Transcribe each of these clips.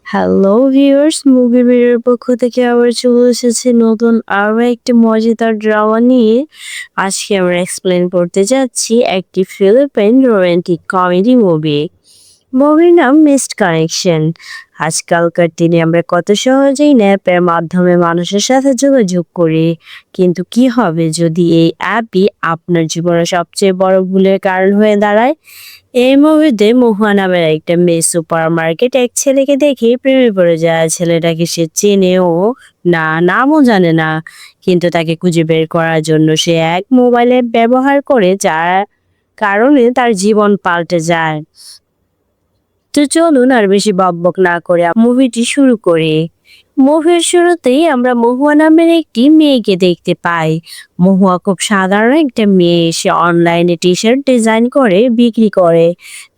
Hello viewers, movie বের পক্ষ থেকে আবার চলে এসেছে নতুন আরো একটি মজাদার ড্রামা নিয়ে। আজকে আমরা এক্সপ্লেন করতে যাচ্ছি একটি ফিলিপাইন রোমান্টিক কমেডি মুভি। মুভির নাম মিসড কানেকশন। আজকালকার দিনে আমরা কত সহজেই অ্যাপের মাধ্যমে মানুষের সাথে যোগাযোগ করি, কিন্তু কি হবে যদি এই অ্যাপই আপনার জীবনের সবচেয়ে বড় ভুলের কারণ হয়ে দাঁড়ায়? এই মুভিতে মহুয়া নামের একটা মেয়ে সুপার মার্কেট এক ছেলেকে দেখে প্রেমে পড়ে যায়। ছেলেটাকে সে চেনেও না, নামও জানে না, কিন্তু তাকে খুঁজে বের করার জন্য সে এক মোবাইল অ্যাপ ব্যবহার করে, যার কারণে তার জীবন পাল্টে যায়। তো চলুন আর বেশি বকবক না করে মুভিটি শুরু করি। মুভির শুরুতেই আমরা মহুয়া নামের একটি মেয়েকে দেখতে পাই। মহুয়া খুব সাধারণ একটা মেয়ে, সে অনলাইনে টি শার্ট ডিজাইন করে বিক্রি করে,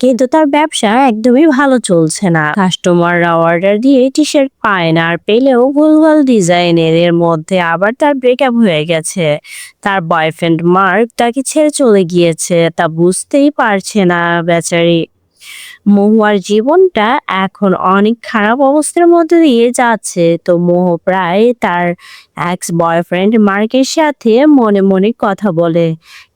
কিন্তু তার ব্যবসা একদমই ভালো চলছে না। কাস্টমাররা অর্ডার দিয়ে টি শার্ট পায় না, আর পেলেও ভুলভাল ডিজাইনের। এর মধ্যে আবার তার ব্রেকআপ হয়ে গেছে, তার বয়ফ্রেন্ড মার্ক তাকে ছেড়ে চলে গিয়েছে, তা বুঝতেই পারছে না বেচারি। মহুয়ার জীবনটা এখন অনেক খারাপ অবস্থার মধ্যে দিয়ে যাচ্ছে। তো মোহ প্রায় তার এক্স বয়ফ্রেন্ড মার্কের সাথে মনে মনে কথা বলে।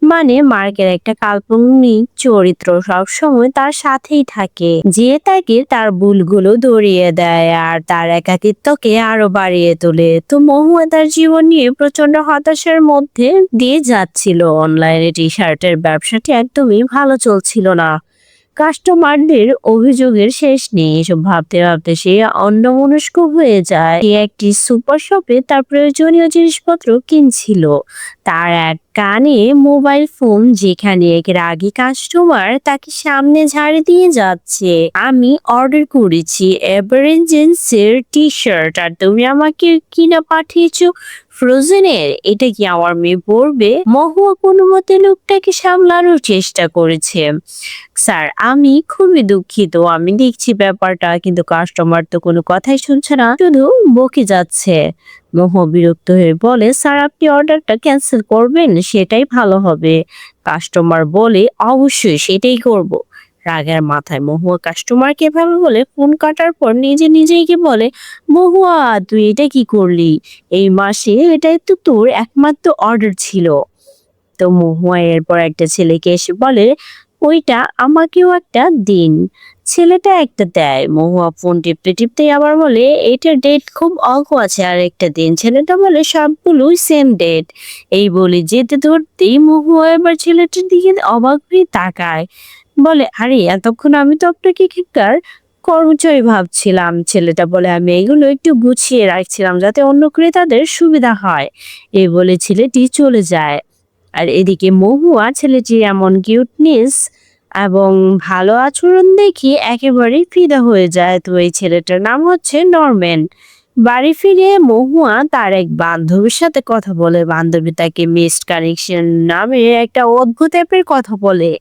মানে মার্কের একটা কাল্পনিক চরিত্র সবসময় তার সাথেই থাকে, যে তাকে তার ভুলগুলো ধরিয়ে দেয় আর তার একাকিত্বকে আরো বাড়িয়ে তোলে। তো মহুয়া তার জীবন নিয়ে প্রচন্ড হতাশার মধ্যে দিয়ে যাচ্ছিল। অনলাইনে টি শার্টের ব্যবসাটি একদমই ভালো চলছিল না, কাস্টমারদের অভিযোগের শেষ নেই। এসব ভাবতে ভাবতে সে অন্যমনস্ক হয়ে যায়। সে একটি সুপার শপে তার প্রয়োজনীয় জিনিসপত্র কিনছিল। তার এক কানে মোবাইল ফোন, যেখানে এক রাগী কাস্টমার তাকে সামনে ঝাড়ি দিয়ে যাচ্ছে। আমি অর্ডার করেছি এভারেজেন্সের টি শার্ট, আর তুমি আমাকে কিনা পাঠিয়েছো ফ্রোজেনের। এটা কি আমার মেয়ে পরবে? মহুয়া কোনো মতে লোকটাকে সামলানোর চেষ্টা করেছে। স্যার, আমি খুবই দুঃখিত, আমি দেখছি ব্যাপারটা, কিন্তু কাস্টমার তো কোনো কথাই শুনছে না, শুধু বকে যাচ্ছে। মহুয়া বিরক্ত হয়ে বলে, স্যার আপনি অর্ডারটা ক্যান্সেল করবেন, সেটাই ভালো হবে। কাস্টমার বলে, অবশ্যই সেটাই করব। রাগের মাথায় মহুয়া কাস্টমারকে এভাবে বলে ফোন কাটার পর নিজে নিজেই কি বলে, মহুয়া তুই এটা কি করলি? এই মাসে এটাই তো তোর একমাত্র অর্ডার ছিল। তো মহুয়া এরপর একটা ছেলেকে এসে বলে, ওইটা আমাকেও একটা দিন। ছেলেটা একটা দেয়। মহুয়া ফোন টিপতে টিপতে আবার বলে, এটার ডেট খুব অল্প আছে, আর একটা দিন। ছেলেটা বলে, সবগুলোই সেম ডেট। এই বলে যেতে ধরতেই মহুয়া এবার ছেলেটার দিকে অবাক হয়ে তাকায়, বলে, আরে এতক্ষণ আমি তো আপনাকে এখানকার কর্মচারী ভাবছিলাম। ছেলেটা বলে, আমি এগুলো একটু গুছিয়ে রাখছিলাম যাতে অন্য ক্রেতাদের সুবিধা হয়। এই বলে ছেলেটি চলে যায়। আর এদিকে মহুয়া ছেলেটির এমন কিউটনেস এবং ভালো আচরণ দেখে একেবারেই ফিদা হয়ে যায়। তো এই ছেলেটার নাম হচ্ছে নরম্যান। বাড়ি ফিরে মহুয়া তার এক বান্ধবীর সাথে কথা বলে। বান্ধবী তাকে মিসড কানেকশন নামে একটা অদ্ভুত অ্যাপের কথা বলে।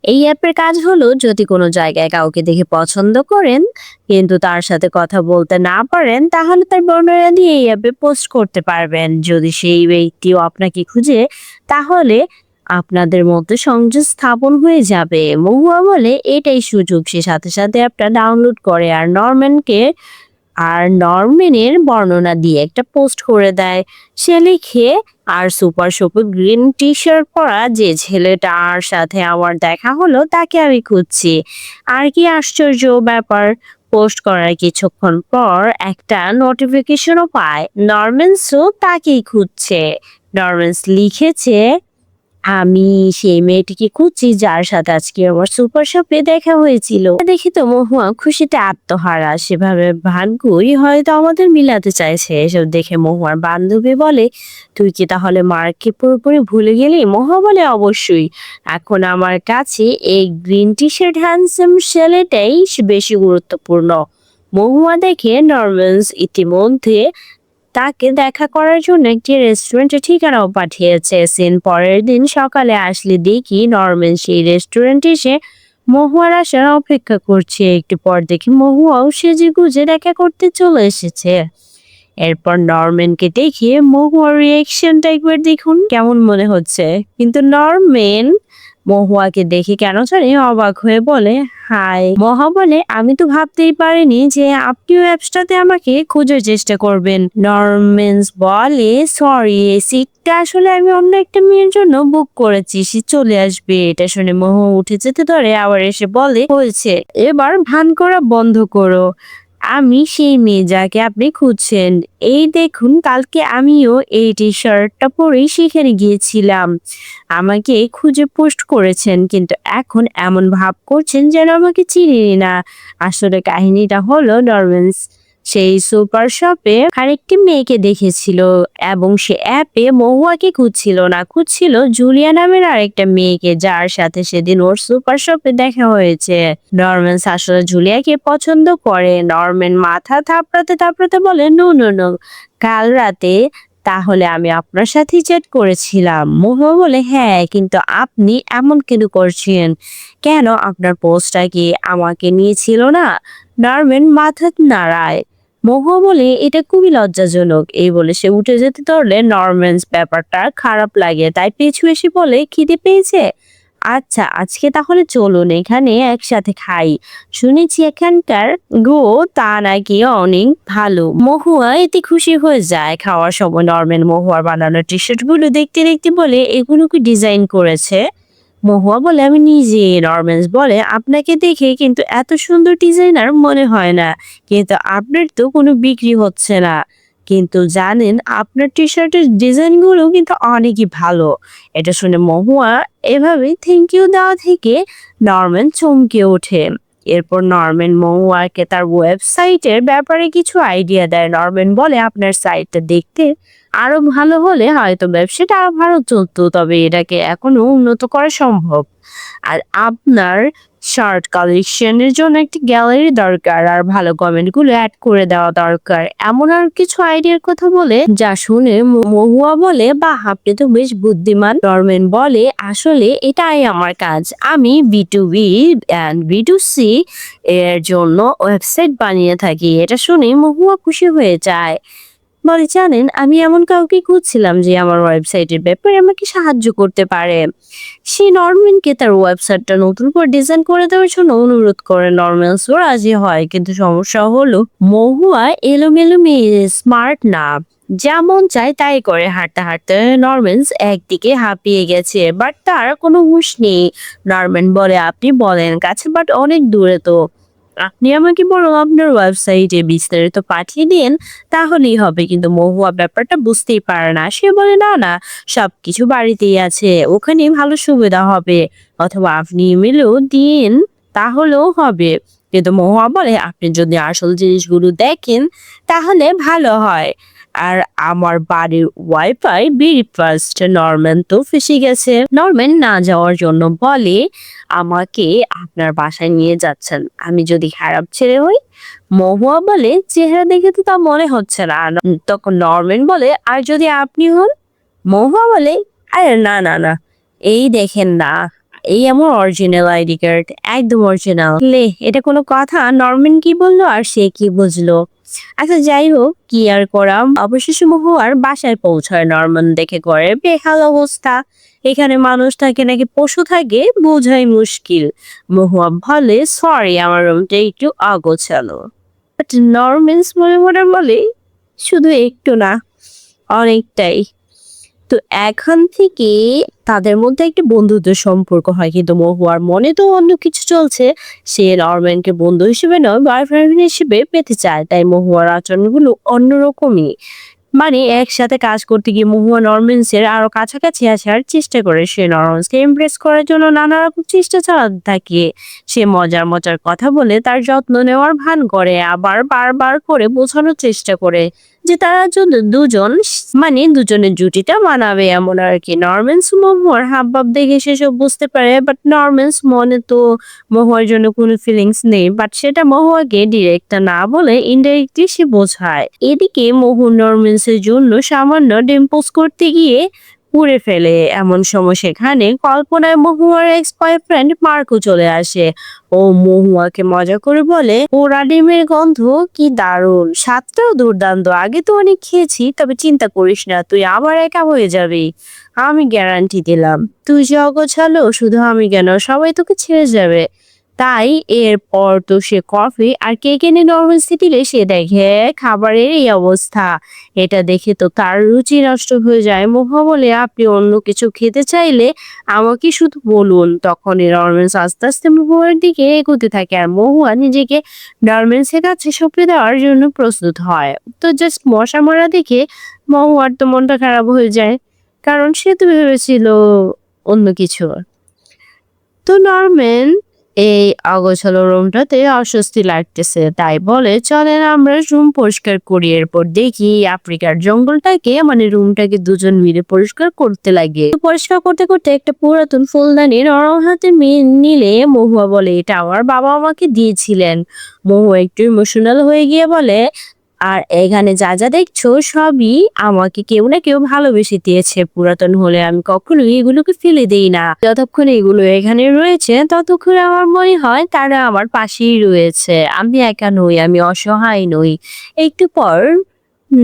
এই অ্যাপের কাজ হলো, যদি কোনো জায়গায় কাউকে দেখে পছন্দ করেন কিন্তু তার সাথে কথা বলতে না পারেন, তাহলে তার বর্ণনা দিয়ে এই অ্যাপে পোস্ট করতে পারবেন। যদি সেই ব্যক্তিও আপনাকে খুঁজে, তাহলে আপনাদের মধ্যে সংযোগ স্থাপন হয়ে যাবে। মহুয়া বলে এটাই সুযোগ। সে সাথে সাথে অ্যাপটা ডাউনলোড করে আর নরম্যানের বর্ণনা দিয়ে একটা পোস্ট করে দেয়। সে লিখে, আর সুপার শপে গ্রিন টি শার্ট পরা যে ছেলেটার সাথে আমার দেখা হলো তাকে আমি খুঁজছি। আর কি আশ্চর্য ব্যাপার, পোস্ট করার কিছুক্ষণ পর একটা নোটিফিকেশনও পায়, নরম্যান্সও তাকেই খুঁজছে। নরম্যান্স লিখেছে, আমি সেই মেয়েটিকে খুঁজছি যার সাথে আজকে আমার সুপার শপে দেখা হয়েছিল। দেখি তো মহুয়া খুশিতে আত্মহারা, সেভাবে ভাগ্যই হয়তো আমাদের মিলাতে চাইছে। এসব দেখে মহুয়ার বান্ধবী বলে, তুই কি তাহলে মার্ককে পুরোপুরি ভুলে গেলি? মহুয়া বলে, অবশ্যই, এখন আমার কাছে এই গ্রিন টি শার্ট হ্যান্ডসাম ছেলেটাই বেশি গুরুত্বপূর্ণ। মহুয়া দেখে নরম্যান্স ইতিমধ্যে তাকে দেখা করার জন্য একটি রেস্টুরেন্টের ঠিকানাও পাঠিয়েছে। পরের দিন সকালে আসলে দেখি নরম্যান সেই রেস্টুরেন্টে এসে মহুয়ার আসার অপেক্ষা করছে। একটু পর দেখি মহুয়াও সেজে গুজে দেখা করতে চলে এসেছে। এরপর নরম্যানকে দেখিয়ে মহুয়ার রিয়েকশনটা একবার দেখুন, কেমন মনে হচ্ছে। কিন্তু নরম্যান মহুয়াকে দেখে কেন জানি অবাক হয়ে বলে, হাই। মহা বলে, আমি তো ভাবতেই পারিনি যে আপনিও অ্যাপসটাতে আমাকে খোঁজার চেষ্টা করবেন। নরম্যান্স বলে, সরি, এই সিটটা আসলে আমি অন্য একটা মেয়ের জন্য বুক করেছি, সে চলে আসবে। এটা শুনে মহুয়া উঠে যেতে ধরে, আবার এসে বলে, হয়েছে, এবার ভান করা বন্ধ করো। আমি সেই মেয়ে যাকে আপনি খুঁজছেন। এই দেখুন, কালকে আমিও এই টি শার্টটা পরেই সেখানে গিয়েছিলাম। আমাকে খুঁজে পোস্ট করেছেন, কিন্তু এখন এমন ভাব করছেন যেন আমাকে চিনেনই না। আসলে কাহিনীটা হলো, নরম্যান্স সেই সুপার শপে আরেকটি মেয়েকে দেখেছিল এবং সে অ্যাপে মহুয়াকে খুঁজছিল না, খুঁজছিল জুলিয়া নামের আরেকটা মেয়েকে, যার সাথে সেদিন ওর সুপার শপে দেখা হয়েছে। নরম্যান আসলে জুলিয়াকে পছন্দ করে। নরম্যান মাথা থাপড়াতে থাপড়াতে বলে, নো নো নো, কাল রাতে তাহলে আমি আপনার সাথেই চ্যাট করেছিলাম। মহুয়া বলে, হ্যাঁ, কিন্তু আপনি এমন কেন করছেন? কেন আপনার পোস্টটা কি আমাকে নিয়ে ছিল না? নরম্যান মাথা নাড়ায়। মহুয়া বলে, এটা খুবই লজ্জাজনক। এই বলে সে উঠে যেতে ধরলে নরম্যান্স ব্যাপারটা খারাপ লাগে, তাই পিছু এসে বলে, খিদে পেয়েছে? আচ্ছা, আজকে তাহলে চলুন এখানে একসাথে খাই। শুনেছি এখানকার গো তা নাকি অনেক ভালো। মহুয়া এতে খুশি হয়ে যায়। খাওয়ার সময় নরম্যান মহুয়ার বানানো টি শার্ট গুলো দেখতে দেখতে বলে, এগুলো কি ডিজাইন করেছে? মহুয়া বলে, আমি নিজে। নরম্যান্স বলে, আপনাকে দেখে কিন্তু এত সুন্দর ডিজাইনার মনে হয় না, কিন্তু আপনার তো কোনো বিক্রি হচ্ছে না। কিন্তু জানেন, আপনার টি শার্টের ডিজাইন গুলো কিন্তু অনেকই ভালো। এটা শুনে মহুয়া এভাবে থ্যাংক ইউ দেওয়া থেকে নরম্যান চমকে ওঠে। এরপর নরম্যান মহুয়াকে তার ওয়েবসাইটের ব্যাপারে কিছু আইডিয়া দেয়। নরম্যান বলে, আপনার সাইটটা দেখতে আরো ভালো হলে হয়তো ব্যবসাটা আরো ভালো চলতো, তবে এটাকে এখনো উন্নত করা সম্ভব। আর আপনার শার্ট কালেকশনের জন্য একটি গ্যালারি দরকার, আর ভালো কমেন্টগুলো অ্যাড করে দেওয়া দরকার, এমন আর কিছু আইডিয়ার কথা বলে, যা শুনে মহুয়া বলে, বাহ, আপনি তো বেশ বুদ্ধিমান। নরম্যান বলে, আসলে এটাই আমার কাজ। আমি B2B অ্যান্ড B2C এর জন্য ওয়েবসাইট বানিয়ে থাকি। এটা শুনে মহুয়া খুশি হয়ে যায়। বলে, জানেন, আমি এমন কাউকে খুঁজছিলাম যে আমার ওয়েবসাইটের ব্যাপারে আমাকে সাহায্য করতে পারে। সে নরম্যানকে তার ওয়েবসাইটটা নতুন করে ডিজাইন করে দেওয়ার জন্য অনুরোধ করে। নরম্যানসও রাজি হয়, কিন্তু সমস্যা হলো, মহুয়া এলোমেলো মেয়ে, স্মার্ট না। যেমন চায় তাই করে। হাঁটতে হাঁটতে নরম্যান্স একদিকে হাঁপিয়ে গেছে, বাট তার কোনো হুঁশ নেই। নরম্যান বলে, আপনি বলেন কাছে, বাট অনেক দূরে তো। আপনি আমাকে বরং আপনার ওয়েবসাইটে বিস্তারিত পাঠিয়ে দিন, তাহলেই হবে। কিন্তু মহুয়া ব্যাপারটা বুঝতেই পারে না। সে বলে, না না, সবকিছু বাড়িতেই আছে, ওখানে ভালো সুবিধা হবে, অথবা আপনি ইমেলও দিন, তাহলেও হবে। কিন্তু মহুয়া বলে, আপনি যদি আসল জিনিসগুলো দেখেন তাহলে ভালো হয়। আর আমার বাড়ির ওয়াইফাই ভেরি ফাস্ট। নরম্যান তো ফেসে গেছে। নরম্যান না যাওয়ার জন্য বলে, আমাকে আপনার বাসায় নিয়ে যাচ্ছেন, আমি যদি খারাপ ছেলে হই? মহুয়া বলে, চেহারা দেখে তো তা মনে হচ্ছে না। তখন নরম্যান বলে, আর যদি আপনি হন? মহুয়া বলে, আরে না না না, এই দেখেন না, এই আমার অরিজিনাল আইডি কার্ড, একদম অরিজিনাল। লে, এটা কোনো কথা? নরম্যান কি বললো আর সে কি বুঝলো? আচ্ছা, যাই হোক, কি আর করা। অবশেষে মহুয়ার বাসায় পৌঁছায়। নরম্যান দেখে ঘরে বেহাল অবস্থা। এখানে মানুষ থাকে নাকি পশু থাকে বোঝাই মুশকিল। মহুয়া বলে, সরি, আমার রুমটা একটু অগোছালো। বাট নরম্যান্স মনে মনে বলে, শুধু একটু না, অনেকটাই। তো এখন থেকে তাদের মধ্যে একটা বন্ধুত্বের সম্পর্ক হয়, কিন্তু মহুয়ার মনে তো অন্য কিছু চলছে। সে নরম্যানকে বন্ধু হিসেবে নয়, বয়ফ্রেন্ড হিসেবে পেতে চায়। তাই মহুয়ার আচরণগুলো অন্যরকমই। মানে একসাথে কাজ করতে গিয়ে মহুয়া নরম্যান্সের আরো কাছাকাছি আসার চেষ্টা করে। সে নরম্যান্সকে ইমপ্রেস করার জন্য নানা রকম চেষ্টা চালাতে থাকে। সে মজার মজার কথা বলে তার যত্ন নেওয়ার ভান করে, আবার বারবার করে বোঝানোর চেষ্টা করে যে তারা যদি দুজনের জুটিটা মানাবে, এমন আর কি। নরম্যান্স মহুয়ার হাবভাব দেখে সেসব বুঝতে পারে, বাট নরম্যান্স মনে তো মহুয়ার জন্য কোনো ফিলিংস নেই, বাট সেটা মহুয়াকে ডিরেক্ট না বলে ইনডাইরেক্টলি সে বোঝায়। এদিকে মহু নরম্যান্সের জন্য সামান্য ডিম্পোজ করতে গিয়ে পুড়ে ফেলে। এমন সময় সেখানে কল্পনায় মহুয়ার এক্স বয়ফ্রেন্ড মার্কো চলে আসে। ও মহুয়াকে মজা করে বলে, পোড়া ডিমের গন্ধ কি দারুণ, স্বাদটাও দুর্দান্ত, আগে তো অনেক খেয়েছি, তবে চিন্তা করিস না, তুই আবার একা হয়ে যাবি। আমি গ্যারান্টি দিলাম, তুই যে অগোছালো শুধু আমি কেন, সবাই তোকে ছেড়ে যাবে। তাই এরপর তো সে কফি আর কেক এনে নরমাল দিলে সে দেখে খাবারের এই অবস্থা। এটা দেখে তো তার রুচি নষ্ট হয়ে যায়। মহুয়া বলে, আপনি অন্য কিছু খেতে চাইলে আমাকে শুধু বলুন। তখনই নরম্যান্স আস্তে আস্তে মহুয়ার দিকে এগোতে থাকে আর মহুয়া নিজেকে নরম্যান্সের কাছে সঁপে দেওয়ার জন্য প্রস্তুত হয়। তো জাস্ট মশা মারা দেখে মহুয়ার তো মনটা খারাপ হয়ে যায়, কারণ সে তো ভেবেছিল অন্য কিছু। তো নরম্যান এই অগোছালো রুমটাতে অস্বস্তি লাগতেছে, তাই বলে চলেন আমরা রুম পরিষ্কার করি। এরপর দেখি আফ্রিকার জঙ্গলটাকে মানে রুমটাকে দুজন মিলে পরিষ্কার করতে লাগে। তো পরিষ্কার করতে করতে একটা পুরাতন ফুলদানি নরম হাতে নিলে মহুয়া বলে, এটা আমার বাবা আমাকে দিয়েছিলেন। মহুয়া একটু ইমোশনাল হয়ে গিয়ে বলে, আর এখানে যা যা দেখছো সবই আমাকে কেউ না কেউ ভালোবেসে দিয়েছে। পুরাতন হলে আমি কখনোই এগুলোকে ফেলে দেই না। যতক্ষণ এগুলো এখানে রয়েছে ততক্ষণ আমার মনে হয় তারা আমার পাশেই রয়েছে। আমি একা নই, আমি অসহায় নই। একটু পর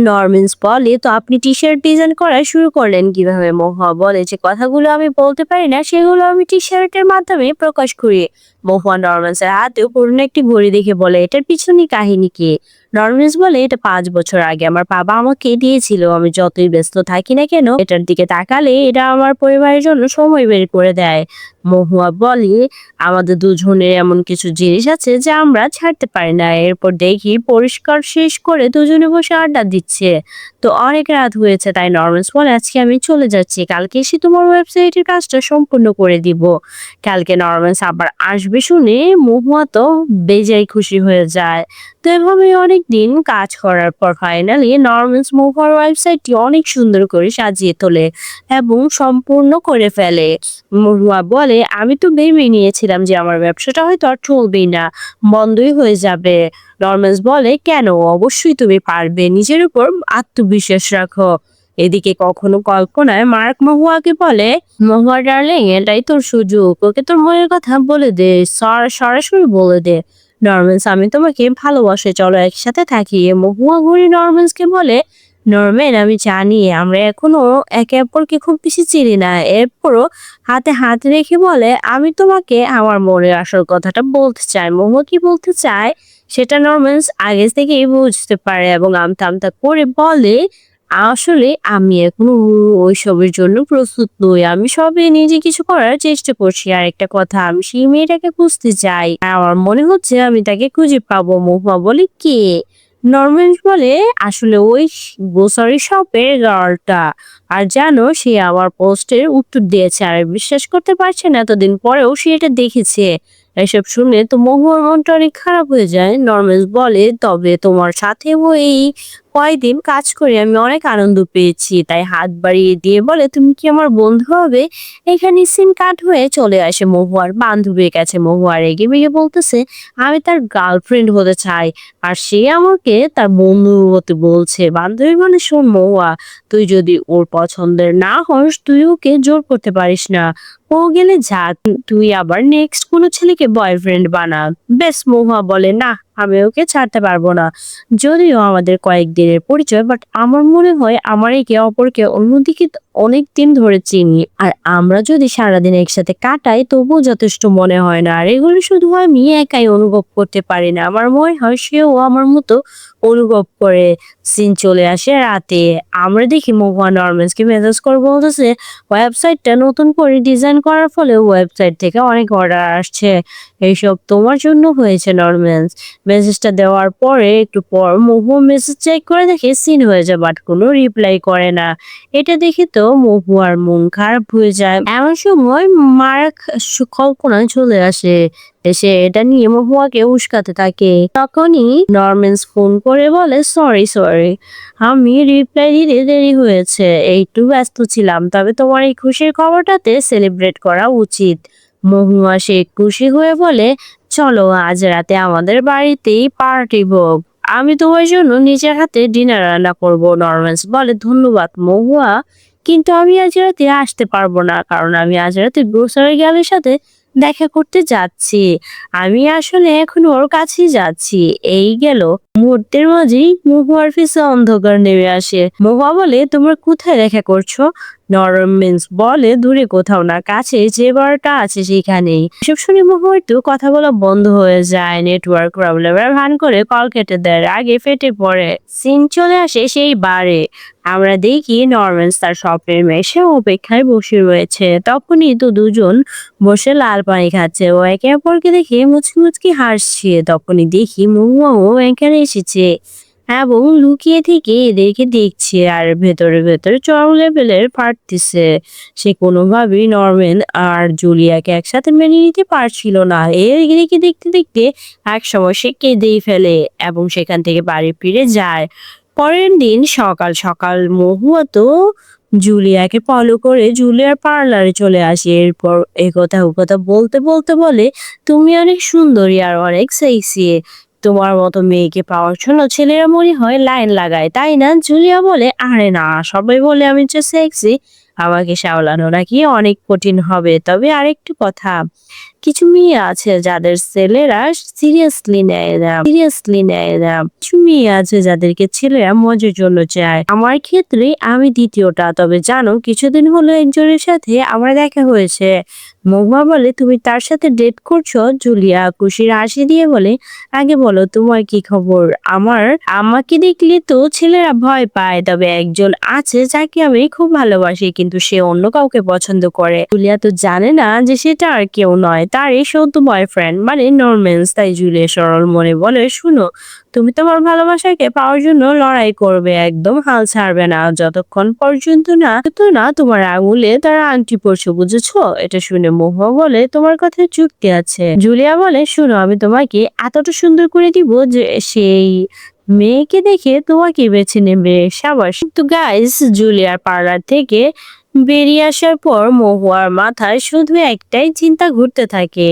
নরম্যান্স বলে, তো আপনি টি শার্ট ডিজাইন করা শুরু করলেন কিভাবে? মহুয়া বলে, যে কথাগুলো আমি বলতে পারি না সেগুলো আমি টি শার্টের মাধ্যমে প্রকাশ করি। মহুয়া নরম্যান্সের হাতেও পুরনো একটি ঘড়ি দেখে বলে, এটার পিছনে কাহিনী কি? নরম্যান্স বলে, এটা 5 বছর আগে আমার বাবা আমাকে দিয়েছিল। আমি যতই ব্যস্ত থাকি না কেন এটার দিকে তাকালে এটা আমার পরিবারের জন্য সময় বের করে দেয়। মহুয়া বলে, আমাদের দুজনের এমন কিছু জিনিস আছে যা আমরা ছাড়তে পারি না। এরপর দেখি পরিষ্কার শেষ করে দুজনে বসে আড্ডা দিচ্ছে। তো অনেক রাত হয়েছে, তাই নরম্যান্স বলে, আজকে আমি চলে যাচ্ছি, কালকে এসে তোমার ওয়েবসাইটের কাজটা সম্পূর্ণ করে দিব। কালকে নরম্যান্স আবার আসবে শুনে মহুয়া তো বেজায় খুশি হয়ে যায়। তো এভাবে অনেক দিন কাজ করার পর ফাইনালি নরম্যান্স মহুয়ার ওয়েবসাইটটি অনেক সুন্দর করে সাজিয়ে তোলে এবং সম্পূর্ণ করে ফেলে। মহুয়া বলে, আমি তো ভেবে নিয়েছিলাম যে আমার ব্যবসাটা হয়তো আর চলবেই না, বন্ধই হয়ে যাবে। নরম্যান্স বলে, কেন? অবশ্যই তুমি পারবে, নিজের উপর আত্মবিশ্বাস রাখো। এদিকে কখনো কল্পনায় মার্ক মহুয়াকে বলে, মহুয়া ডার্লিং, এটাই তোর সুযোগ, ওকে তোর মনের কথা বলে দে, সরাসরি বলে দে, নরম্যান্স আমি তোমাকে ভালোবাসে, চলো একসাথে থাকি। মহুয়া ঘুরে নরম্যান্সকে বলে, নরম্যান আমি জানি আমরা এখনো একে অপরকে খুব বেশি চিনি না, এরপরও হাতে হাত রেখে বলে, আমি তোমাকে আমার মনের আসল কথাটা বলতে চাই। মহুয়া কি বলতে চায় সেটা নরম্যান্স আগে থেকেই বুঝতে পারে এবং আমতা আমতা করে বলে, আসলে আমি এখনো ওইসবের জন্য প্রস্তুত নই, আমি সবে নিজে কিছু করার চেষ্টা করছি। আর একটা কথা, আমি সেই মেয়েটাকে খুঁজতে চাই, আমার মনে হচ্ছে আমি তাকে খুঁজে পাবো। মহুয়া বলে, কে? নরম্যান বলে, আসলে ওই গ্রোসারি শপের গার্লটা। আর জানো, সে আমার পোস্টের উত্তর দিয়েছে আর বিশ্বাস করতে পারছে না এতদিন পরেও সে এটা দেখেছে। এসব শুনে তো মহুয়ার মনটা অনেক খারাপ হয়ে যায়। নরম্যান বলে, তবে তোমার সাথেও এই কয়দিন কাজ করে আমি অনেক আনন্দ পেয়েছি। তাই হাত বাড়িয়ে দিয়ে বলে, তুমি কি আমার বন্ধু হবে? এখানে সিন কাট হয়ে চলে আসে মহুয়ার বান্ধবীর কাছে। মহুয়া রেগে মেগে বলতেছে, আমি তার গার্লফ্রেন্ড হতে চাই আর সে আমাকে তার বন্ধু হতে বলছে। বান্ধবী মানে, শোন মহুয়া, তুই যদি ওর পছন্দের না হস তুই ওকে জোর করতে পারিস না। ও গেলে যা, তুই আবার নেক্সট কোনো ছেলেকে বয়ফ্রেন্ড বানা। বেশ। মহুয়া বলে, না, আমি ওকে ছাড়তে পারবো না। যদিও আমাদের কয়েকদিনের পরিচয়, বাট আমার মনে হয় আমার একে অপরকে অন্যদিকে অনেক দিন ধরে চিনি। আর আমরা যদি সারাদিন একসাথে কাটাই তবুও যথেষ্ট মনে হয় না। আর এগুলো শুধু আমি একাই অনুভব করতে পারি না, আমার মনে হয় সেও আমার মতো অনুভব করে। সিন চলে আসে রাতে। আমরা দেখি মহুয়া নরম্যান্সকে মেসেজ করে বলতেছে, ওয়েবসাইটটা নতুন করে ডিজাইন করার ফলে ওয়েবসাইট থেকে অনেক অর্ডার আসছে, এইসব তোমার জন্য হয়েছে নরম্যান্স। মেসেজটা দেওয়ার পরে একটু পর মহুয়া মেসেজ চেক করে দেখে সিন হয়ে যায়, বাট কোনো রিপ্লাই করে না। এটা দেখে তো মহুয়ার মন খারাপ হয়ে যায়। এমন সময় মার্ক কল্পনায় চলে আসে, এসে এটা নিয়ে মহুয়াকে উস্কাতে থাকে। তখনই নরম্যান্স ফোন করে বলে, সরি সরি, আমি রিপ্লাই দিতে দেরি হয়েছে, একটু ব্যস্ত ছিলাম, তবে তোমার এই খুশির খবরটাতে সেলিব্রেট করা উচিত। মহুয়া সে খুশি হয়ে বলে, চলো আজ রাতে আমাদের বাড়িতেই পার্টি হোক, আমি তোমার জন্য নিজের হাতে ডিনার রান্না করব। নরম্যান্স বলে, ধন্যবাদ মহুয়া, কিন্তু আমি আজ রাতে আসতে পারবো না, কারণ আমি আজ রাতে গ্রোসারি গ্যালের সাথে দেখা করতে যাচ্ছি। আমি আসলে এখন ওর কাছেই যাচ্ছি। এই গেল মুহূর্তের মাঝেই মহুয়ার ফেসে অন্ধকার নেমে আসে। মহুয়া বলে, তোমরা কোথায় দেখা করছো? নরমেন্স বলে, দূরে কোথাও না, কাছে যে বারটা আছে সেখানেই। এসব শুনে মহুয়া একটু কথা বলা বন্ধ হয়ে যায়। নেটওয়ার্ক প্রবলেমের ভান করে কল কেটে দেয়, আগে ফেটে পড়ে। সিন চলে আসে সেই বারে। আমরা দেখি নরমেন্স তার স্বপ্নের মেশে অপেক্ষায় বসে রয়েছে। তখনই তো দুজন বসে লাল পানি খাচ্ছে ও একে অপরকে দেখে মুচকি মুচকি হাসছে। তখনই দেখি মহুয়াও এখানে এসেছে এবং লুকিয়ে থেকে এদেরকে দেখছে আর ভেতরে ভেতরে চরম লেভেলের ফাটতেছে। সে কোনোভাবেই নরম্যান আর জুলিয়াকে একসাথে মেনে নিতে পারছিল না। এদিকে দেখতে দেখতে এক সময় সে কেঁদেই ফেলে এবং সেখান থেকে বাড়ি ফিরে যায়। পরের দিন সকাল সকাল মহুয়া তো জুলিয়াকে ফলো করে জুলিয়ার পার্লারে চলে আসে। এরপর একথা ওকথা বলতে বলতে বলে, তুমি অনেক সুন্দরী আর অনেক সেক্সি। তোমার মতো মেয়েকে পাওয়ার জন্য ছেলেরা মনে হয় লাইন লাগায়, তাই না? জুলিয়া বলে, আরে না, সবাই বলে আমি যে সেক্সি, আমাকে সামলানো নাকি অনেক কঠিন হবে। তবে আরেকটু কথা, কিছু মেয়ে আছে যাদের ছেলেরা সিরিয়াসলি নেয় না। কিছু মেয়ে আছে যাদেরকে ছেলেরা মজার জন্য চায়। আমার ক্ষেত্রে আমি দ্বিতীয়টা। তবে জানো, কিছুদিন হলো একজনের সাথে আমার দেখা হয়েছে। মহুয়া বলে, তুমি তার সাথে ডেট করছো? জুলিয়া খুশির হাসি দিয়ে বলে, আগে বলো তোমার কি খবর? আমাকে দেখলে তো ছেলেরা ভয় পায়, তবে একজন আছে যাকে আমি খুব ভালোবাসি, কিন্তু সে অন্য কাউকে পছন্দ করে। জুলিয়া তো জানে না যে সেটা আর কেউ নয়, তার এই সদ্য বয়ফ্রেন্ড মানে নরম্যান্স। তাই জুলিয়া সরল মনে বলে, শুনো, তুমি তোমার ভালোবাসাকে পাওয়ার জন্য লড়াই করবে, একদম হাল ছাড়বে না যতক্ষণ পর্যন্ত না তোমার আঙুলে তার আংটি পড়ছে, বুঝেছো? এটা শুনে মহুয়া বলে, তোমার কথায় যুক্তি আছে। জুলিয়া বলে, শুনো, আমি তোমাকে এতটা সুন্দর করে দিব যে সেই মেয়েকে দেখে তোমাকে বেছে নেবে। সাবাস। তো গাইস, জুলিয়ার পার্লার থেকে বেরিয়ে আসার পর মহুয়ার মাথায় শুধু একটাই চিন্তা ঘুরতে থাকে,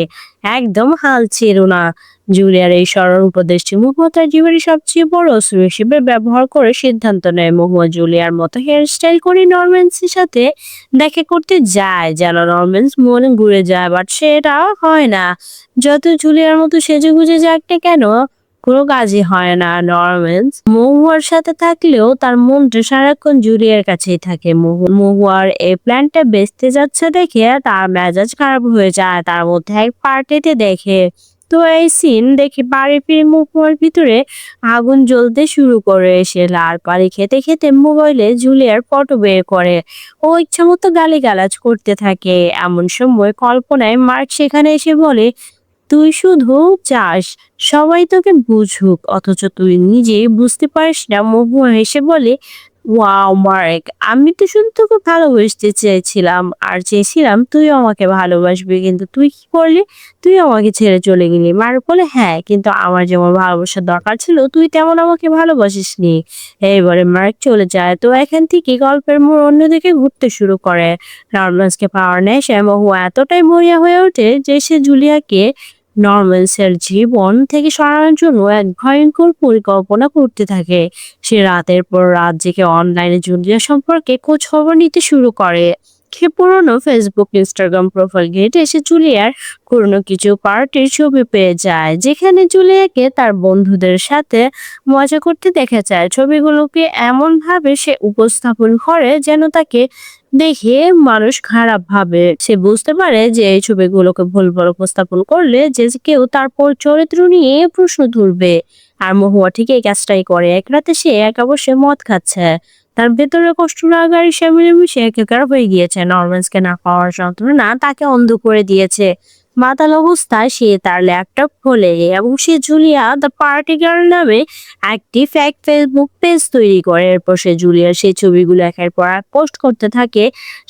একদম হাল ছেড়ো না। জুলিয়ার এই সরল উপদেশটি মহুয়া তার জীবনের সবচেয়ে বড় অস্ত্র হিসেবে ব্যবহার করে সিদ্ধান্ত নেয়। মহুয়া জুলিয়ার মতো হেয়ার স্টাইল করে নরম্যান্সের সাথে দেখা করতে যায় যেন নরম্যান্স মনে ঘুরে যায়, বাট সেটা হয় না। যত জুলিয়ার মতো সেজে গুজে যাক না কেন, কোনো কাজই হয় না। নরম্যান্স মহুয়ার সাথে থাকলেও তার মনটা সারাক্ষণ জুলিয়ার কাছেই থাকে। মহুয়ার এই প্ল্যানটা বেচতে যাচ্ছে দেখে তার মেজাজ খারাপ হয়ে যায়। তার মধ্যে এক পার্টিতে দেখে, তো এই সিন দেখে বাড়ি ফিরে মহুয়ার ভিতরে আগুন জ্বলতে শুরু করে। সে লাল পানি খেতে খেতে মোবাইলে জুলিয়ার ফটো বের করে ও ইচ্ছা মতো গালিগালাজ করতে থাকে। এমন সময় কল্পনায় মার্ক সেখানে এসে বলে, তুই শুধু চাস সবাই তোকে বুঝুক, অথচ তুই নিজেই বুঝতে পারিস না। মহুয়া হেসে বলে, ওয়াও মার্ক, আমি তো শুধু তোকে ভালোবাসতে চেয়েছিলাম আর চেয়েছিলাম তুইও আমাকে ভালোবাসবি, কিন্তু তুই কি করলি? তুই আমাকে ছেড়ে চলে গেলি। মার্ক বলে, হ্যাঁ, কিন্তু আমার যেমন ভালোবাসার দরকার ছিল তুই তেমন আমাকে ভালোবাসিসনি। এইবারে মার্ক চলে যায়। তো এখান থেকে গল্পের মোড় অন্যদিকে ঘুরতে শুরু করে। নরম্যান্সকে পাওয়ার নেশে মহুয়া এতটাই মরিয়া হয়ে ওঠে যে সে জুলিয়াকে নরম্যান্সের জীবন থেকে সরানোর জন্য এক ভয়ঙ্কর পরিকল্পনা করতে থাকে। সে রাতের পর রাত জেগে অনলাইনে জুলিয়া সম্পর্কে খোঁজ খবর নিতে শুরু করে। সে পুরনো ফেসবুক ইনস্টাগ্রাম প্রোফাইল ঘেটে এসে জুলিয়ার পুরনো কিছু পার্টির ছবি পেয়ে যায়, যেখানে জুলিয়াকে তার বন্ধুদের সাথে মজা করতে দেখা যায়। ছবিগুলোকে এমন ভাবে সে উপস্থাপন করে যেন তাকে দেখে মানুষ খারাপ ভাবে। সে বুঝতে পারে যে এই ছবিগুলোকে ভুলভাল উপস্থাপন করলে যে কেউ তারপর চরিত্র নিয়ে প্রশ্ন তুলবে। আর মহুয়া ঠিক এই কাজটাই করে। এক রাতে সে একা বসে মদ খাচ্ছে, তার ভেতরে কষ্ট লাগার সে মিলেমিশে একাকার হয়ে গিয়েছে। নরম্যান্সকে না পাওয়ার যন্ত্রণা তাকে অন্ধ করে দিয়েছে। মাতাল অবস্থায় সে তার ল্যাপটপ খোলে এবং সে জুলিয়া দ্য পার্টি গার্ল নামে একটি ফেক ফেসবুক পেজ তৈরি করে। এরপর সে জুলিয়ার সেই ছবিগুলো একের পর এক পোস্ট করতে থাকে,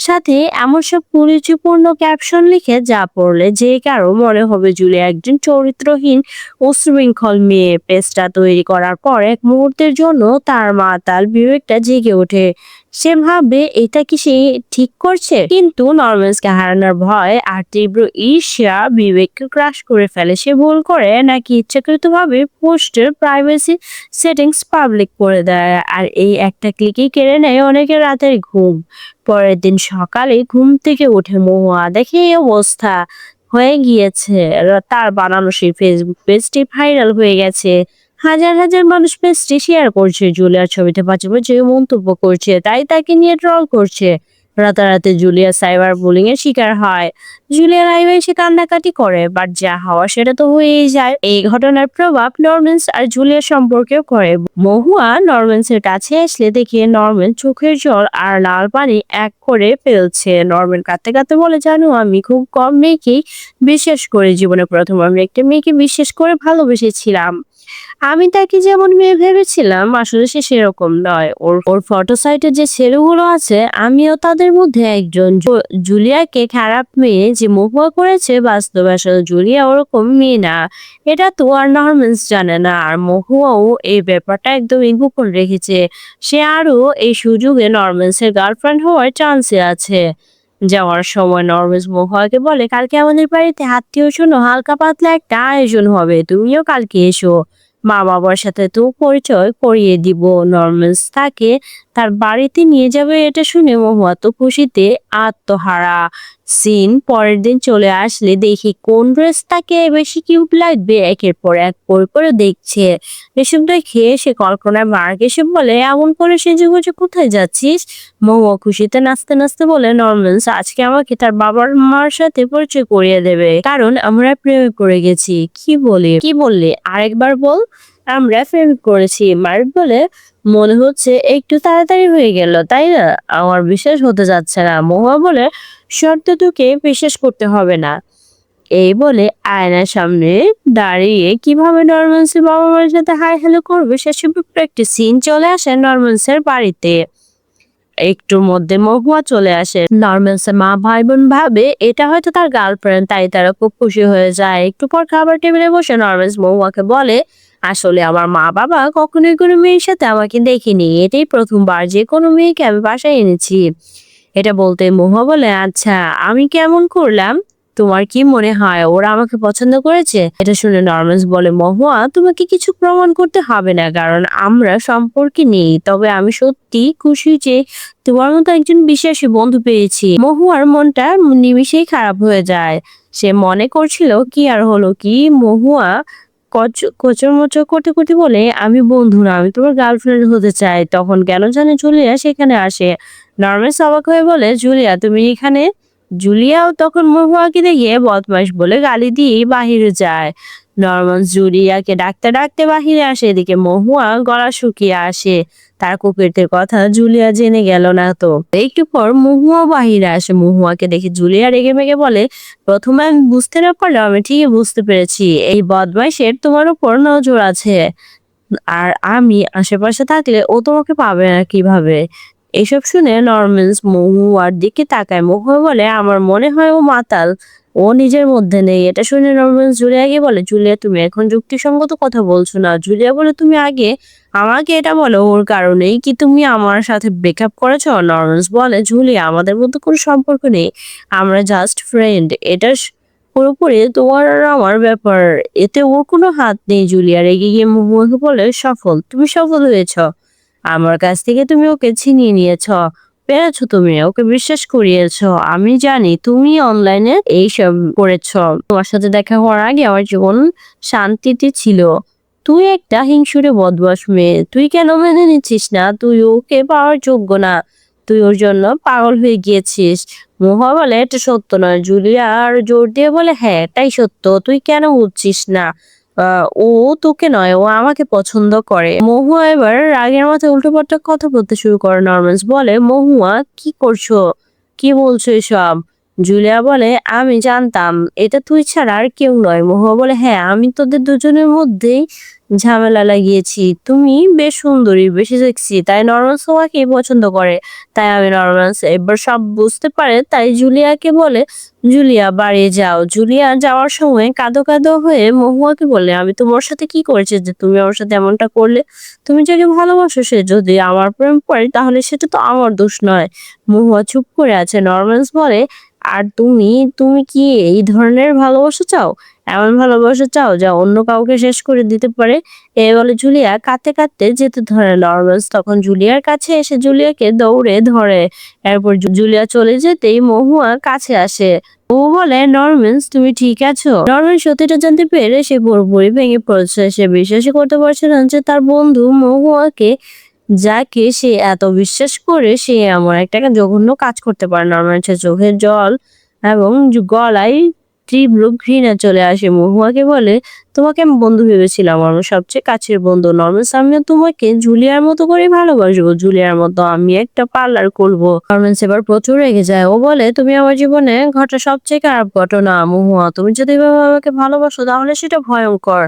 সাথে এমন সব পরিচয়পূর্ণ ক্যাপশন লিখে যা পড়লে যে কারো মনে হবে জুলিয়া একজন চরিত্রহীন উচ্ছৃঙ্খল মেয়ে। পেজটা তৈরি করার পর এক মুহূর্তের জন্য তার মাতাল বিবেকটা জেগে ওঠে। সে ভাবে এটা কি সে ঠিক করছে, কিন্তু নরম্যান্সকে হারানোর ভয় আর তীব্র ঈর্ষা বিবেককে ক্রাশ করে ফেলে। সে ভুল করে নাকি ইচ্ছাকৃতভাবে পোস্টের প্রাইভেসি সেটিংস পাবলিক করে দেয়, আর এই একটা ক্লিকই কেড়ে নেয় অনেকের রাতের ঘুম। পরের দিন সকালে ঘুম থেকে উঠে মহুয়া দেখে এই অবস্থা হয়ে গিয়েছে। তার বানানো সেই ফেসবুক পেজটি ভাইরাল হয়ে গেছে। হাজার হাজার মানুষ পেজটি শেয়ার করছে, জুলিয়ার ছবিতে বাজে বাজে মন্তব্য করছে, তাই তাকে নিয়ে ট্রল করছে। রাতারাতি জুলিয়া সাইবার বুলিং এর শিকার হয়। জুলিয়া লাইভে এসে কান্নাকাটি করে, বাট যা হওয়া সেটা তো হয়েই যায়। এই ঘটনার প্রভাব নরম্যান্স আর জুলিয়ার সম্পর্কেও করে। মহুয়া নরম্যান্সের কাছে আসলে দেখে নরম্যান চোখের জল আর লাল পানি এক করে ফেলছে। নরম্যান কাঁদতে কাঁদতে বলে, জানো আমি খুব কম মেয়েকেই বিশ্বাস করি, জীবনে প্রথম আমি একটা মেয়েকে বিশ্বাস করে ভালোবেসেছিলাম। আমি তাকে যেমন মেয়ে ভেবেছিলাম আসলে সে সেরকম নয়। ওর ওর ফটো সাইটে যে ছেলেগুলো আছে আমিও তাদের মধ্যে একজন। জুলিয়াকে খারাপ মেয়ে যে মহুয়া করেছে, বাস্তবে আসলে জুলিয়া ওরকম মেয়ে না। এটা তো আর নরম্যান্স জানে না, আর মহুয়াও এই ব্যাপারটা একদমই গোপন রেখেছে। সে আরো এই সুযোগে নরম্যান্সের গার্লফ্রেন্ড হওয়ার চান্সে আছে। যাওয়ার সময় নরম্যান্স মহুয়াকে বলে, কালকে আমাদের বাড়িতে আত্মীয় জন্য হালকা পাতলা একটা আয়োজন হবে, তুমিও কালকে এসো। মা বাবার সাথে তো পরিচয় করিয়ে দিব। নরম্যান্স তাকে তার বাড়িতে নিয়ে যাবে, এটা শুনে মহুয়া তো খুশিতে আত্মহারা। সিন পরের দিন চলে আসলে দেখি কোন ড্রেস তাকে বেশি কিউট লাগবে একের পর এক করে দেখছে। এসব দেখে সে কল্পনায় মার্ক এসে বলে, এমন করে সেজেগুজে কোথায় যাচ্ছিস? মহুয়া খুশিতে নাচতে নাচতে বলে, নরম্যান্স আজকে আমাকে তার বাবার মার সাথে পরিচয় করিয়ে দেবে, কারণ আমরা প্রেমে পড়ে গেছি। কি বললি আরেকবার বল? আমরা প্রেম করেছি। মার্ক বলে, মনে হচ্ছে একটু তাড়াতাড়ি হয়ে গেল তাই না? আমার বিশ্বাস হতে যাচ্ছে না। মহুয়া বলে, শর্ত তোকে বিশ্বাস করতে হবে না। এই বলে আয়নার সামনে দাঁড়িয়ে কিভাবে নরম্যান্সের বাবা মায়ের সাথে হাই হ্যালো করবে সেসব একটা সিন চলে আসে নরম্যান্সের বাড়িতে। একটুর মধ্যে মহুয়া চলে আসে। নরম্যান্সের মা ভাই বোন ভাবে এটা হয়তো তার গার্লফ্রেন্ড, তাই তারা খুব খুশি হয়ে যায়। একটু পর খাবার টেবিলে বসে নরম্যান্স মহুয়াকে বলে, আসলে আমার মা বাবা কখনোই কোনো মেয়ের সাথে আমাকে দেখেনি, এটাই প্রথমবার যে কোনো মেয়েকে আমি বাসায় এনেছি। এটা বলতে মহুয়া বলে, আচ্ছা আমি কেমন করলাম? তোমার কি মনে হয় ওরা আমাকে পছন্দ করেছে? এটা শুনে নরম্যান্স বলে, মহুয়া তোমাকে কিছু প্রমাণ করতে হবে না, কারণ আমরা সম্পর্কে নেই। তবে আমি সত্যি খুশি যে তোমার মতো একজন বিশ্বাসী বন্ধু পেয়েছি। মহুয়ার মনটা নিমিষেই খারাপ হয়ে যায়। সে মনে করছিল কি আর হলো কি। মহুয়া কোচর করতে করতে বলে, আমি বন্ধু না, আমি তোমার গার্লফ্রেন্ড হতে চাই। তখন কেন জানে জুলিয়া সেখানে আসে। নরম্যান্স অবাক হয়ে বলে, জুলিয়া তুমি এখানে? জুলিয়াও তখন মহুয়াকে দেখে বদমাইশ বলে গালি দিয়ে বাহিরে যায়। নরম্যান্স জুলিয়াকে ডাকতে ডাকতে বাহিরে আসে, এদিকে মহুয়া গলা শুকিয়ে আসে। তার কুকুরদের কথা জুলিয়া জেনে গেল না তো। একটু পর মহুয়া বাহিরে আসে। মহুয়াকে দেখে জুলিয়া রেগে মেগে বলে, প্রথমে আমি বুঝতে না পারলেও আমি ঠিকই বুঝতে পেরেছি এই বদমাইশের তোমার উপর নজর আছে, আর আমি আশেপাশে থাকলে ও তোমাকে পাবে না কিভাবে? এসব শুনে নরম্যান্স মহুয়ার দিকে তাকায়। মহুয়া বলে, আমার মনে হয় ও মাতাল, ও নিজের মধ্যে নেই। এটা শুনে নরম্যান্স জুলিয়াকে বলে, জুলিয়া তুমি এখন যুক্তিসঙ্গত কথা বলছো না। জুলিয়া বলে, তুমি আগে আমাকে এটা বলো, ওর কারণেই কি তুমি আমার সাথে ব্রেকআপ করেছো? নরম্যান্স বলে, জুলিয়া আমাদের মধ্যে কোনো সম্পর্ক নেই, আমরা জাস্ট ফ্রেন্ড। এটা পুরোপুরি তোমার আর আমার ব্যাপার, এতে ওর কোনো হাত নেই। জুলিয়া রেগে গিয়ে মহুয়াকে বলে, তুমি সফল হয়েছ, আমার কাছ থেকে তুমি ওকে ছিনিয়ে পেরেছো, তুমি ওকে বিশ্বাস করিয়েছ। আমি জানি তুমি অনলাইনে এইসব করেছ। তোমার সাথে দেখা হওয়ার আগে আমার জীবন শান্তিতে ছিল। তুই একটা হিংসুরে বদমাস মেয়ে, তুই কেন মেনে নিচ্ছিস না? তুই ওকে পাওয়ার যোগ্য না, তুই ওর জন্য পাগল হয়ে গিয়েছিস। মহুয়া বলে, এটা সত্য নয়। জুলিয়া আর জোর দিয়ে বলে, হ্যাঁ এটাই সত্য, তুই কেন বুঝছিস না? ও তোকে নয়, ও আমাকে পছন্দ করে। মহুয়া এবার রাগের মাথায় উল্টোপাল্টা কথা বলতে শুরু করে। নরম্যান্স বলে, মহুয়া কি করছো, কি বলছো এসব? জুলিয়া বলে, আমি জানতাম এটা তুই ছাড়া আর কেউ নয়। মহুয়া বলে, হ্যাঁ আমি তোদের দুজনের মধ্যেই ঝামেলা লাগিয়েছি। তুমি বেশ সুন্দরী, বেশি সেক্সি, তাই নরম্যান্স তোমাকে পছন্দ করে। তাই আমি নরম্যান্স এবার সব বুঝতে পারে, তাই জুলিয়াকে বলে, জুলিয়া বাড়ি যাও। জুলিয়া যাওয়ার সময় কাঁদো কাঁদো হয়ে মহুয়াকে বলে, আমি তোমার সাথে কি করেছি যে তুমি আমার সাথে এমনটা করলে? তুমি যাকে ভালোবাসো সে যদি আমার প্রেম পড়ে তাহলে সেটা তো আমার দোষ নয়। মহুয়া চুপ করে আছে। নরম্যান্স বলে, আর তুমি তুমি কি এই ধরনের ভালোবাসা চাও? এমন ভালোবাসা চাও যা অন্য কাউকে শেষ করে দিতে পারে? এই বলে জুলিয়া কাঁদতে কাঁদতে যেতে ধরে নরম্যান্স তখন জুলিয়ার কাছে এসে জুলিয়াকে দৌড়ে ধরে। এরপর জুলিয়া চলে যেতেই মহুয়া কাছে আসে। ও বলে, নরম্যান্স তুমি ঠিক আছো? নরম্যান্স সত্যিটা জানতে পেরে সে পুরোপুরি ভেঙে পড়ছে। সে বিশ্বাসই করতে পারছে না যে তার বন্ধু মহুয়াকে, যাকে সে এত বিশ্বাস করে, সে এমন একটা জঘন্য কাজ করতে পারে। নরম্যান্সের চোখের জল এবং গলায় তীব্র ঘৃণা চলে আসে। মহুয়াকে বলে, তোমাকে আমি বন্ধু ভেবেছিলাম, আমার সবচেয়ে কাছের বন্ধু। নরম্যান্স, আমিও তোমাকে জুলিয়ার মতো করে ভালোবাসবো। জুলিয়ার মতো আমি একটা পার্লার করবো। নরম্যান্স এবার প্রচুর রেগে যায়। ও বলে, তুমি আমার জীবনে ঘটা সবচেয়ে খারাপ ঘটনা মহুয়া। তুমি যদি এভাবে আমাকে ভালোবাসো তাহলে সেটা ভয়ঙ্কর।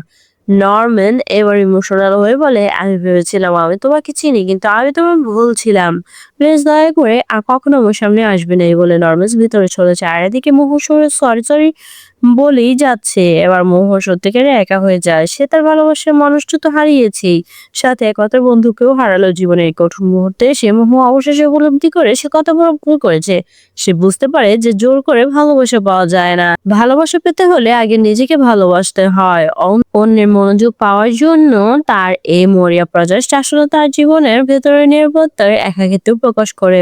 নরম্যান এবার ইমোশনাল হয়ে বলে, আমি ভেবেছিলাম আমি তোমাকে চিনি, কিন্তু আমি তোমার ভুল ছিলাম। প্লিজ দয়া করে আর কখনো আমার সামনে আসবে না। এই বলে নরম্যান ভিতরে চলে যায়। আর এদিকে মোহ সরি সরি বলেই যাচ্ছে। এবার মোহ সত্যিকারে একা হয়ে যায়। সে তার ভালোবাসার মানুষটা তো হারিয়েছেই, সাথে একমাত্র বন্ধুকেও হারালো। জীবনের এই কঠিন মুহূর্তে সে মোহ অবশেষে উপলব্ধি করে সে কত বড় ভুল করেছে। সে বুঝতে পারে যে জোর করে ভালোবাসা পাওয়া যায় না। ভালোবাসা পেতে হলে আগে নিজেকে ভালোবাসতে হয়। অন্যের মনোযোগ পাওয়ার জন্য তার এই মরিয়া প্রচেষ্টা আসলে তার জীবনের ভেতরে নিরাপত্তার একাকিত্ব প্রকাশ করে।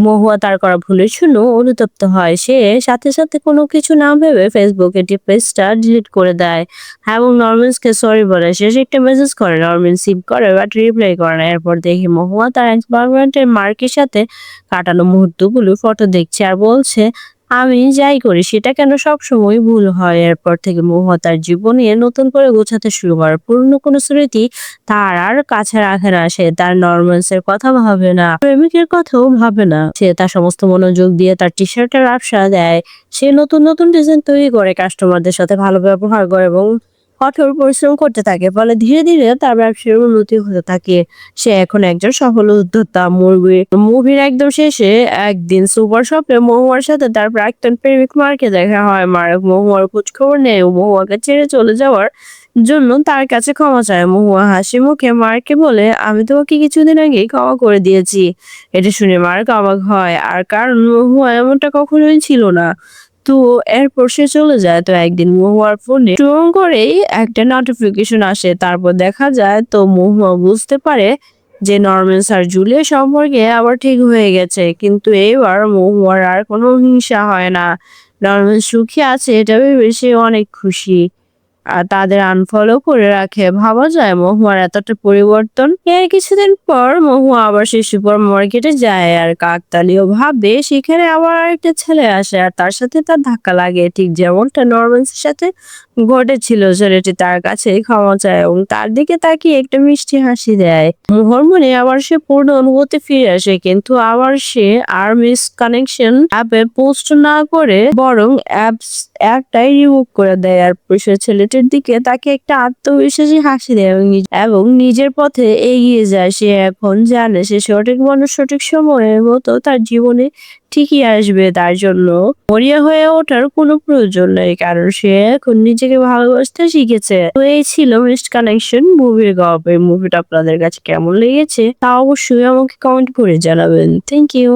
মহুয়া তার করা ভুলের জন্য অনুতপ্ত হয়। সে সাথে সাথে কোনো কিছু না ভেবে ফেসবুকে পেজটা ডিলিট করে দেয় এবং নরম্যান্সকে সরি বলে। শেষে একটা মেসেজ করে, নরম্যান্স সিভ করে বাট রিপ্লাই করে না। এরপর দেখি মহুয়া তার এক্স বয়ফ্রেন্ডের মার্কের সাথে কাটানো মুহূর্তগুলো ফটো দেখছে আর বলছে, আমি যাই করি সেটা কেন সবসময় ভুল হয়। এরপর থেকে মহুয়া তার জীবনে নতুন করে গোছাতে শুরু করে। পুরনো কোনো স্মৃতি তার আর কাছে রাখে না। সে তার নরম্যান্সের কথা ভাবে না, প্রেমিকের কথাও ভাবে না। সে তার সমস্ত মনোযোগ দিয়ে তার টি শার্টের ব্যবসা দেয়। সে নতুন নতুন ডিজাইন তৈরি করে, কাস্টমারদের সাথে ভালো ব্যবহার করে এবং কঠোর পরিশ্রম করতে থাকে। ফলে ধীরে ধীরে তার ব্যবসার উন্নতি হতে থাকে। সে এখন একজন সফল উদ্যোক্তা। মুভির একদম শেষে একদিন সুপার শপে মহুয়ার সাথে তার প্রাক্তন প্রেমিক মার্কে দেখা হয়। মার্ক মহুয়ার খোঁজ খবর নেয় ও মহুয়াকে ছেড়ে চলে যাওয়ার জন্য তার কাছে ক্ষমা চায়। মহুয়া হাসি মুখে মার্ককে বলে, আমি তোমাকে কিছুদিন আগেই ক্ষমা করে দিয়েছি। এটা শুনে মার্ক অবাক হয়, আর কারণ মহুয়া এমনটা কখনোই ছিল না। তো এরপর সে চলে যায়। তো একদিন মহুয়ার ফোনে টুং করেই একটা নোটিফিকেশন আসে। তারপর দেখা যায় তো মহুয়া বুঝতে পারে যে নরম্যান্স আর জুলিয়া সম্পর্কে আবার ঠিক হয়ে গেছে। কিন্তু এইবার মহুয়ার আর কোনো হিংসা হয় না। নরম্যান্স সুখী আছে এটা ভেবে সে অনেক খুশি। আর তাদের আনফলো করে রাখে। ভাবা যায় মহুয়ার এতটা পরিবর্তন। এর কিছুদিন পর মহুয়া আবার সেই সুপার মার্কেটে যায় আর কাকতালীয় ভাবে সেখানে আবার আরেকটা ছেলে আসে আর তার সাথে তার ধাক্কা লাগে, ঠিক যেমনটা নরম্যান্সের সাথে ঘটেছিল। ছেলেটি তার কাছে ক্ষমা চায় এবং তার দিকে তাকিয়ে একটা মিষ্টি হাসি দেয়। মোহর মনে আবার সে পূর্ণ অনুভূতি ফিরে আসে। কিন্তু আবার সে আর মিস কানেকশন অ্যাপে পোস্ট না করে বরং অ্যাপটাই রিমুভ করে দেয়। আর সে ছেলেটির দিকে তাকে একটা আত্মবিশ্বাসী হাসি দেয় এবং নিজের পথে এগিয়ে যায়। সে এখন জানে সে সঠিক মানুষ সঠিক সময়ের মতো তার জীবনে ঠিকই আসবে। তার জন্য মরিয়া হয়ে ওঠার কোনো প্রয়োজন নেই, কারণ সে এখন নিজেকে ভালোবাসতে শিখেছে। তো এই ছিল মিসড কানেকশন মুভির গল্প। এই মুভিটা আপনাদের কাছে কেমন লেগেছে তা অবশ্যই আমাকে কমেন্ট করে জানাবেন। Thank you.